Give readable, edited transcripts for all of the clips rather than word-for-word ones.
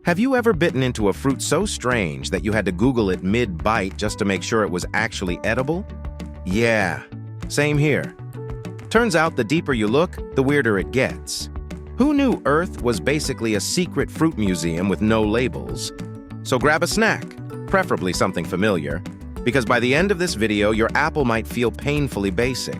Have you ever bitten into a fruit so strange that you had to Google it mid-bite just to make sure it was actually edible? Yeah, same here. Turns out the deeper you look, the weirder it gets. Who knew Earth was basically a secret fruit museum with no labels? So grab a snack, preferably something familiar, because by the end of this video, your apple might feel painfully basic.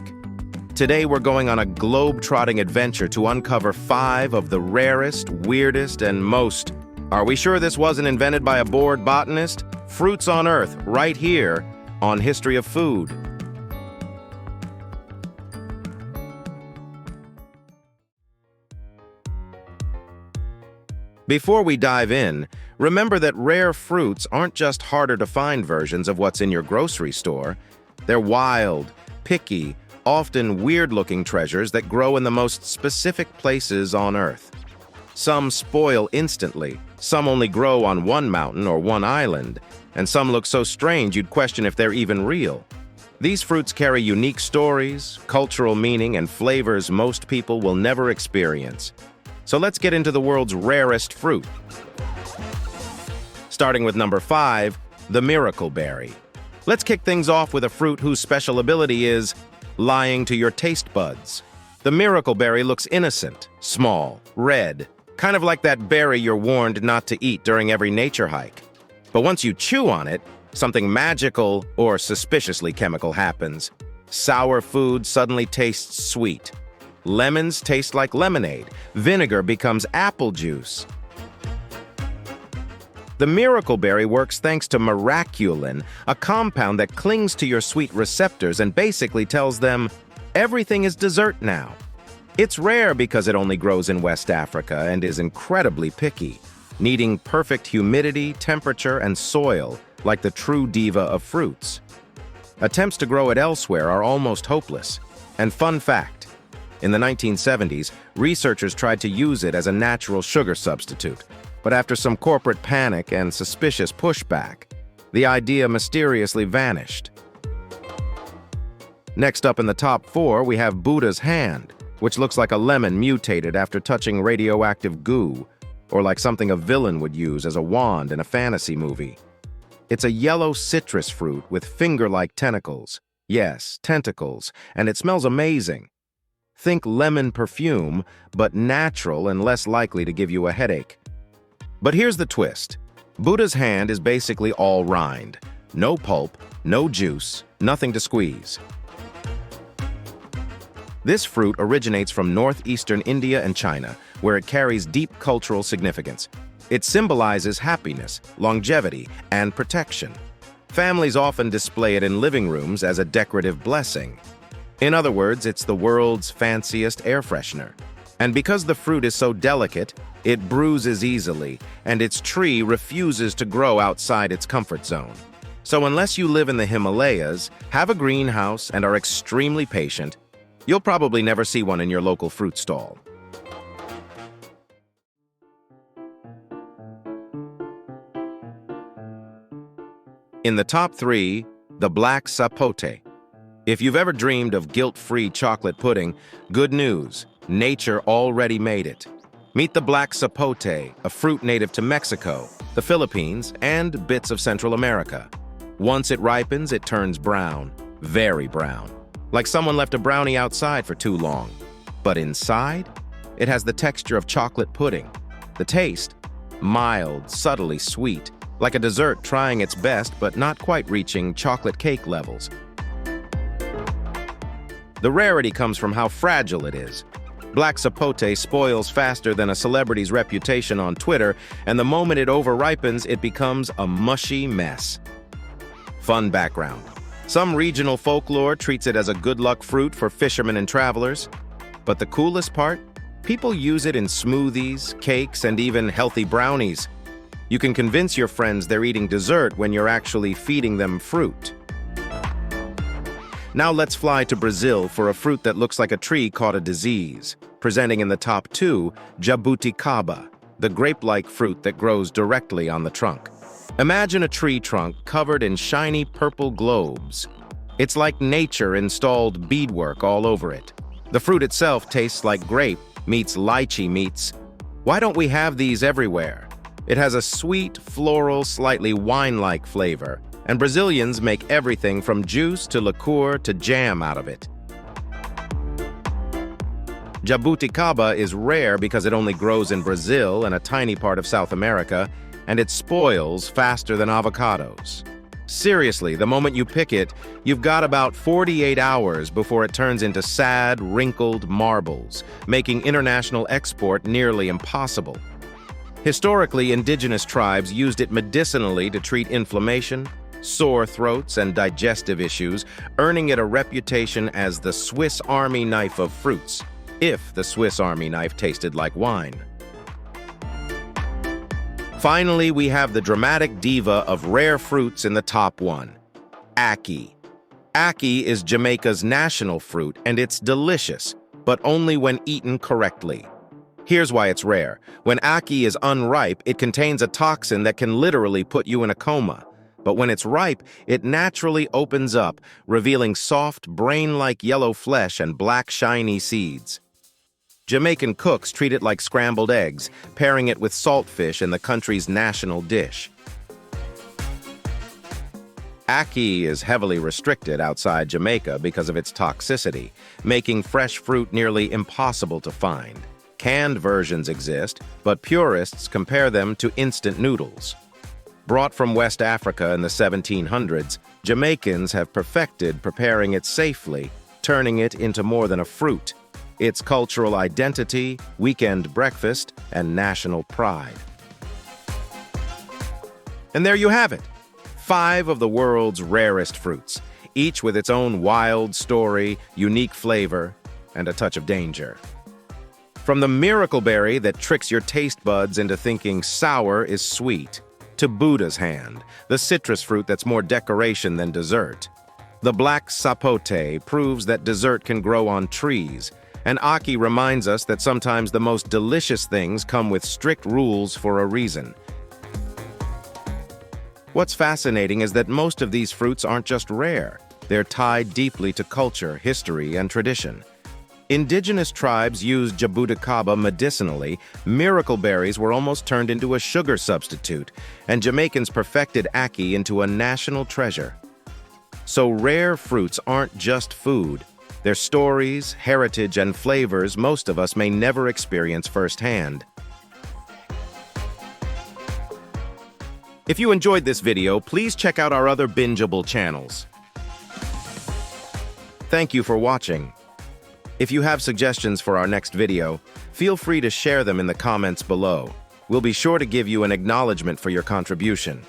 Today, we're going on a globe-trotting adventure to uncover 5 of the rarest, weirdest, and most, are we sure this wasn't invented by a bored botanist? Fruits on Earth, right here on History of Food. Before we dive in, remember that rare fruits aren't just harder to find versions of what's in your grocery store. They're wild, picky, often weird-looking treasures that grow in the most specific places on Earth. Some spoil instantly, some only grow on one mountain or one island, and some look so strange you'd question if they're even real. These fruits carry unique stories, cultural meaning, and flavors most people will never experience. So let's get into the world's rarest fruit. Starting with number 5, the miracle berry. Let's kick things off with a fruit whose special ability is lying to your taste buds. The miracle berry looks innocent, small, red, kind of like that berry you're warned not to eat during every nature hike. But once you chew on it, something magical or suspiciously chemical happens. Sour food suddenly tastes sweet. Lemons taste like lemonade. Vinegar becomes apple juice. The miracle berry works thanks to miraculin, a compound that clings to your sweet receptors and basically tells them, everything is dessert now. It's rare because it only grows in West Africa and is incredibly picky, needing perfect humidity, temperature, and soil, like the true diva of fruits. Attempts to grow it elsewhere are almost hopeless. And fun fact, in the 1970s, researchers tried to use it as a natural sugar substitute, but after some corporate panic and suspicious pushback, the idea mysteriously vanished. Next up in the top 4, we have Buddha's hand, which looks like a lemon mutated after touching radioactive goo, or like something a villain would use as a wand in a fantasy movie. It's a yellow citrus fruit with finger-like tentacles. Yes, tentacles, and it smells amazing. Think lemon perfume, but natural and less likely to give you a headache. But here's the twist. Buddha's hand is basically all rind. No pulp, no juice, nothing to squeeze. This fruit originates from northeastern India and China, where it carries deep cultural significance. It symbolizes happiness, longevity, and protection. Families often display it in living rooms as a decorative blessing. In other words, it's the world's fanciest air freshener. And because the fruit is so delicate, it bruises easily, and its tree refuses to grow outside its comfort zone. So unless you live in the Himalayas, have a greenhouse, and are extremely patient, you'll probably never see one in your local fruit stall. In the top 3, the Black Sapote. If you've ever dreamed of guilt-free chocolate pudding, good news, nature already made it. Meet the Black Sapote, a fruit native to Mexico, the Philippines, and bits of Central America. Once it ripens, it turns brown, very brown, like someone left a brownie outside for too long. But inside, it has the texture of chocolate pudding. The taste, mild, subtly sweet, like a dessert trying its best but not quite reaching chocolate cake levels. The rarity comes from how fragile it is. Black Sapote spoils faster than a celebrity's reputation on Twitter, and the moment it overripens, it becomes a mushy mess. Fun background. Some regional folklore treats it as a good luck fruit for fishermen and travelers. But the coolest part? People use it in smoothies, cakes, and even healthy brownies. You can convince your friends they're eating dessert when you're actually feeding them fruit. Now let's fly to Brazil for a fruit that looks like a tree caught a disease. Presenting in the top 2, Jabuticaba, the grape-like fruit that grows directly on the trunk. Imagine a tree trunk covered in shiny purple globes. It's like nature installed beadwork all over it. The fruit itself tastes like grape meets lychee meets. Why don't we have these everywhere? It has a sweet, floral, slightly wine-like flavor, and Brazilians make everything from juice to liqueur to jam out of it. Jabuticaba is rare because it only grows in Brazil and a tiny part of South America, and it spoils faster than avocados. Seriously, the moment you pick it, you've got about 48 hours before it turns into sad, wrinkled marbles, making international export nearly impossible. Historically, indigenous tribes used it medicinally to treat inflammation, sore throats, and digestive issues, earning it a reputation as the Swiss Army knife of fruits, if the Swiss Army knife tasted like wine. Finally, we have the dramatic diva of rare fruits in the top one, Ackee. Ackee is Jamaica's national fruit, and it's delicious, but only when eaten correctly. Here's why it's rare. When Ackee is unripe, it contains a toxin that can literally put you in a coma. But when it's ripe, it naturally opens up, revealing soft, brain-like yellow flesh and black, shiny seeds. Jamaican cooks treat it like scrambled eggs, pairing it with saltfish in the country's national dish. Ackee is heavily restricted outside Jamaica because of its toxicity, making fresh fruit nearly impossible to find. Canned versions exist, but purists compare them to instant noodles. Brought from West Africa in the 1700s, Jamaicans have perfected preparing it safely, turning it into more than a fruit. Its cultural identity, weekend breakfast, and national pride. And there you have it, 5 of the world's rarest fruits, each with its own wild story, unique flavor, and a touch of danger. From the miracle berry that tricks your taste buds into thinking sour is sweet, to Buddha's hand, the citrus fruit that's more decoration than dessert. The Black Sapote proves that dessert can grow on trees, and Ackee reminds us that sometimes the most delicious things come with strict rules for a reason. What's fascinating is that most of these fruits aren't just rare. They're tied deeply to culture, history, and tradition. Indigenous tribes used Jabuticaba medicinally, miracle berries were almost turned into a sugar substitute, and Jamaicans perfected Ackee into a national treasure. So rare fruits aren't just food. Their stories, heritage, and flavors most of us may never experience firsthand. If you enjoyed this video, please check out our other bingeable channels. Thank you for watching. If you have suggestions for our next video, feel free to share them in the comments below. We'll be sure to give you an acknowledgement for your contribution.